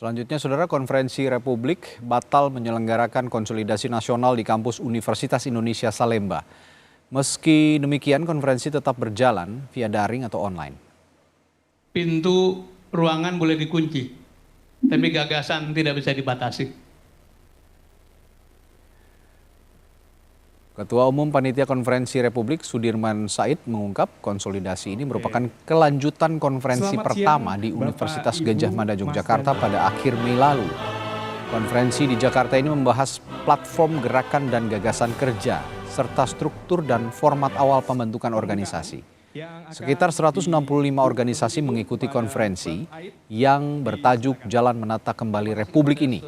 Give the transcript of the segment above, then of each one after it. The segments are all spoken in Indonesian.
Selanjutnya, Saudara, Konferensi Republik batal menyelenggarakan konsolidasi nasional di kampus Universitas Indonesia Salemba. Meski demikian, konferensi tetap berjalan via daring atau online. Pintu ruangan boleh dikunci, tapi gagasan tidak bisa dibatasi. Ketua Umum Panitia Konferensi Republik Sudirman Said mengungkap konsolidasi ini merupakan kelanjutan konferensi pertama di Universitas Gadjah Mada Yogyakarta pada akhir Mei lalu. Konferensi di Jakarta ini membahas platform gerakan dan gagasan kerja, serta struktur dan format awal pembentukan organisasi. Sekitar 165 organisasi mengikuti konferensi yang bertajuk Jalan Menata Kembali Republik ini.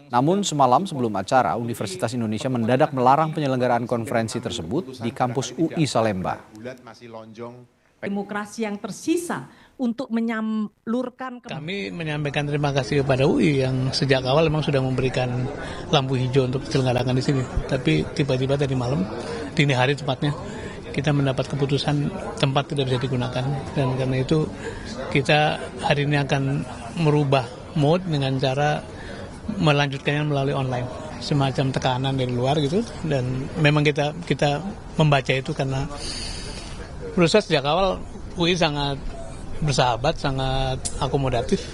Namun semalam sebelum acara, Universitas Indonesia mendadak melarang penyelenggaraan konferensi tersebut di kampus UI Salemba. Demokrasi yang tersisa untuk menyalurkan. Kami menyampaikan terima kasih kepada UI yang sejak awal memang sudah memberikan lampu hijau untuk diselenggarakan di sini. Tapi tiba-tiba tadi malam, dini hari tepatnya, kita mendapat keputusan tempat tidak bisa digunakan. Dan karena itu kita hari ini akan merubah mode dengan cara melanjutkannya melalui online, semacam tekanan dari luar gitu. Dan memang kita membaca itu karena menurut saya sejak awal UI sangat bersahabat, sangat akomodatif.